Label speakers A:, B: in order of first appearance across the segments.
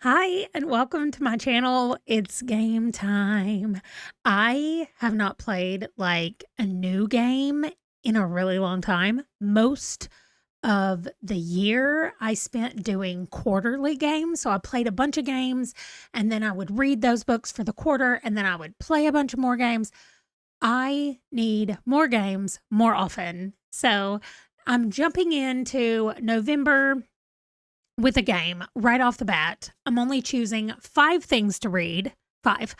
A: Hi, and welcome to my channel. It's game time. I have not played like a new game in a really long time. Most of the year I spent doing quarterly games. So I played a bunch of games and then I would read those books for the quarter and then I would play a bunch of more games. I need more games more often. So I'm jumping into November with a game right off the bat. I'm only choosing 5 things to read. 5.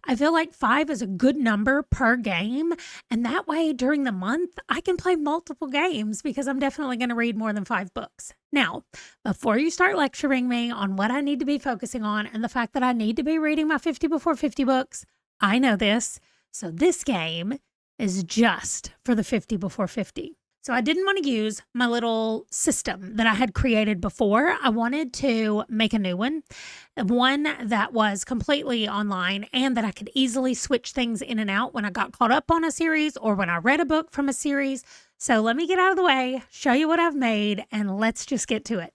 A: I feel like 5 is a good number per game. And that way, during the month, I can play multiple games because I'm definitely going to read more than 5 books. Now, before you start lecturing me on what I need to be focusing on and the fact that I need to be reading my 50 before 50 books, I know this. So this game is just for the 50 before 50. So I didn't want to use my little system that I had created before. I wanted to make a new one that was completely online and that I could easily switch things in and out when I got caught up on a series or when I read a book from a series. So let me get out of the way, show you what I've made, and let's just get to it.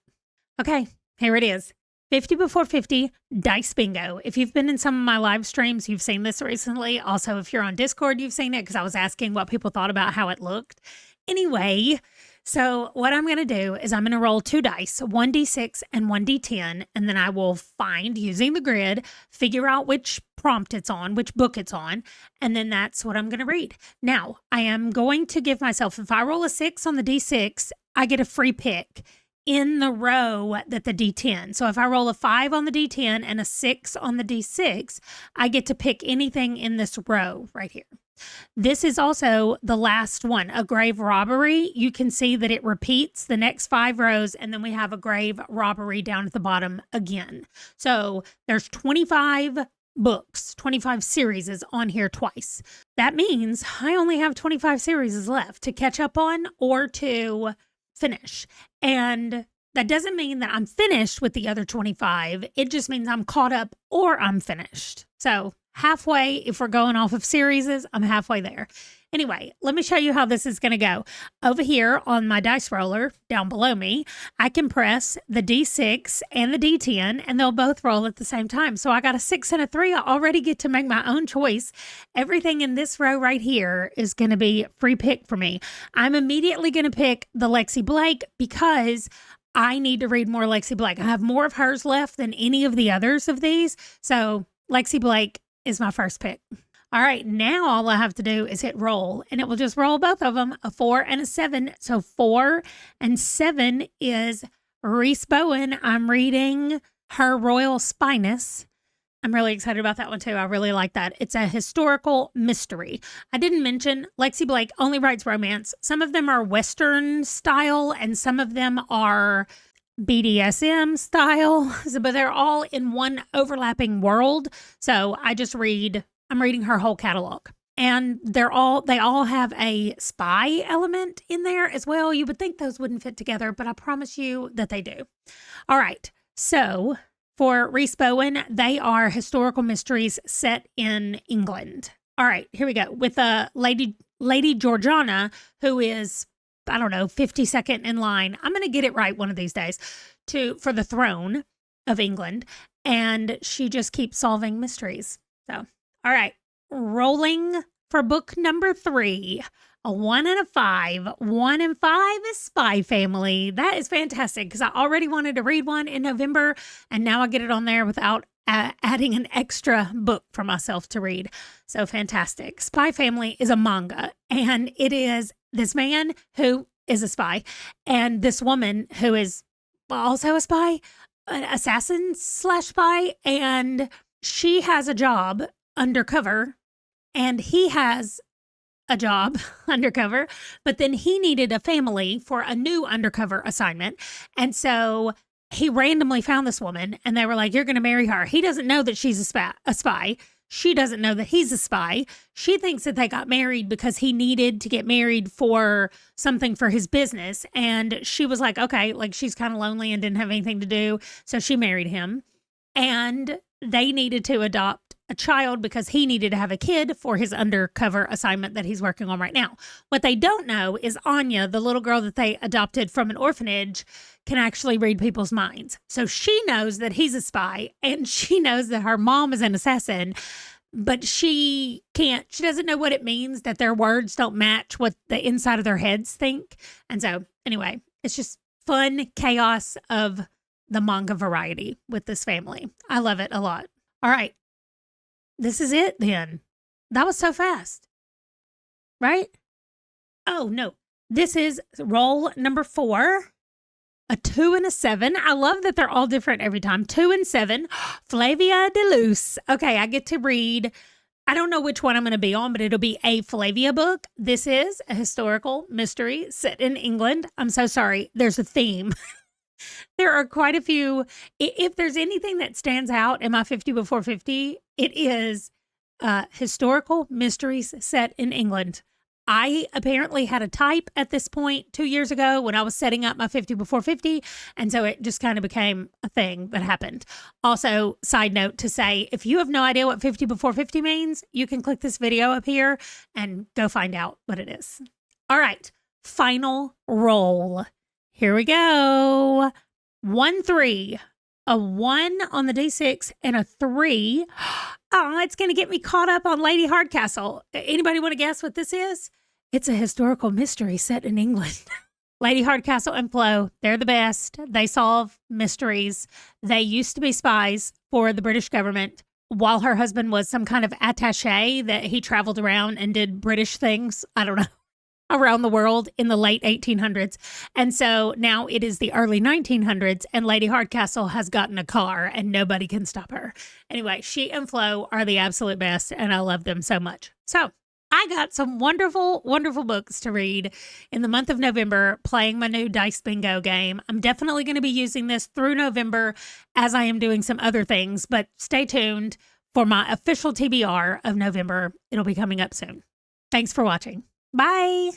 A: Okay, here it is. 50 before 50 dice bingo. If you've been in some of my live streams, you've seen this recently. Also, if you're on Discord, you've seen it because I was asking what people thought about how it looked. Anyway, so what I'm going to do is I'm going to roll 2 dice, 1d6 and 1d10, and then I will find, using the grid, figure out which prompt it's on, which book it's on, and then that's what I'm going to read. Now, I am going to give myself, if I roll a 6 on the d6, I get a free pick in the row that the d10. So if I roll a 5 on the d10 and a 6 on the d6, I get to pick anything in this row right here. This is also the last one, a grave robbery. You can see that it repeats the next 5 rows, and then we have a grave robbery down at the bottom again. So there's 25 books, 25 series is on here twice. That means I only have 25 series left to catch up on or to finish. And that doesn't mean that I'm finished with the other 25. It just means I'm caught up or I'm finished. So halfway, if we're going off of series, I'm halfway there. Anyway, let me show you how this is going to go. Over here on my dice roller down below me, I can press the D6 and the D10 and they'll both roll at the same time. So I got a 6 and a 3. I already get to make my own choice. Everything in this row right here is going to be free pick for me. I'm immediately going to pick the Lexi Blake because I need to read more Lexi Blake. I have more of hers left than any of the others of these. So Lexi Blake is my first pick. All right, now all I have to do is hit roll, and it will just roll both of them, a 4 and a 7. So 4 and 7 is Reese Bowen. I'm reading Her Royal Spyness. I'm really excited about that one too. I really like that. It's a historical mystery. I didn't mention Lexi Blake only writes romance. Some of them are Western style, and some of them are BDSM style, but they're all in one overlapping world. So I'm reading her whole catalog, and they all have a spy element in there as well. You would think those wouldn't fit together, but I promise you that they do. All right. So for Reese Bowen, they are historical mysteries set in England. All right, here we go with Lady Georgiana, who is, I don't know, 52nd in line. I'm going to get it right one of these days for the throne of England. And she just keeps solving mysteries. So, all right, rolling for book number 3, a 1 and a 5. 1 and 5 is Spy Family. That is fantastic because I already wanted to read one in November, and now I get it on there without adding an extra book for myself to read. So fantastic. Spy Family is a manga, and it is this man who is a spy and this woman who is also a spy, an assassin/spy, and she has a job undercover and he has a job undercover, but then he needed a family for a new undercover assignment. And so he randomly found this woman and they were like, you're going to marry her. He doesn't know that she's a spy. She doesn't know that he's a spy. She thinks that they got married because he needed to get married for something for his business. And she was like, okay, like she's kind of lonely and didn't have anything to do. So she married him, and they needed to adopt a child because he needed to have a kid for his undercover assignment that he's working on right now. What they don't know is Anya, the little girl that they adopted from an orphanage, can actually read people's minds. So she knows that he's a spy, and she knows that her mom is an assassin, but she doesn't know what it means that their words don't match what the inside of their heads think. And so anyway, it's just fun chaos of the manga variety with this family. I love it a lot. All right. This is it then. That was so fast. Right? Oh, no. This is roll number 4. A 2 and a 7. I love that they're all different every time. 2 and 7. Flavia de Luce. Okay, I get to read. I don't know which one I'm going to be on, but it'll be a Flavia book. This is a historical mystery set in England. I'm so sorry. There's a theme. There are quite a few. If there's anything that stands out in my 50 before 50, it is historical mysteries set in England. I apparently had a type at this point 2 years ago when I was setting up my 50 before 50. And so it just kind of became a thing that happened. Also, side note to say, if you have no idea what 50 before 50 means, you can click this video up here and go find out what it is. All right, final roll. Here we go. 1, 3, a 1 on the D6 and a 3. Oh, it's going to get me caught up on Lady Hardcastle. Anybody want to guess what this is? It's a historical mystery set in England. Lady Hardcastle and Flo, they're the best. They solve mysteries. They used to be spies for the British government while her husband was some kind of attaché that he traveled around and did British things. I don't know. Around the world in the late 1800s. And so now it is the early 1900s and Lady Hardcastle has gotten a car and nobody can stop her. Anyway, she and Flo are the absolute best and I love them so much. So I got some wonderful, wonderful books to read in the month of November playing my new Dice Bingo game. I'm definitely going to be using this through November as I am doing some other things, but stay tuned for my official TBR of November. It'll be coming up soon. Thanks for watching. Bye.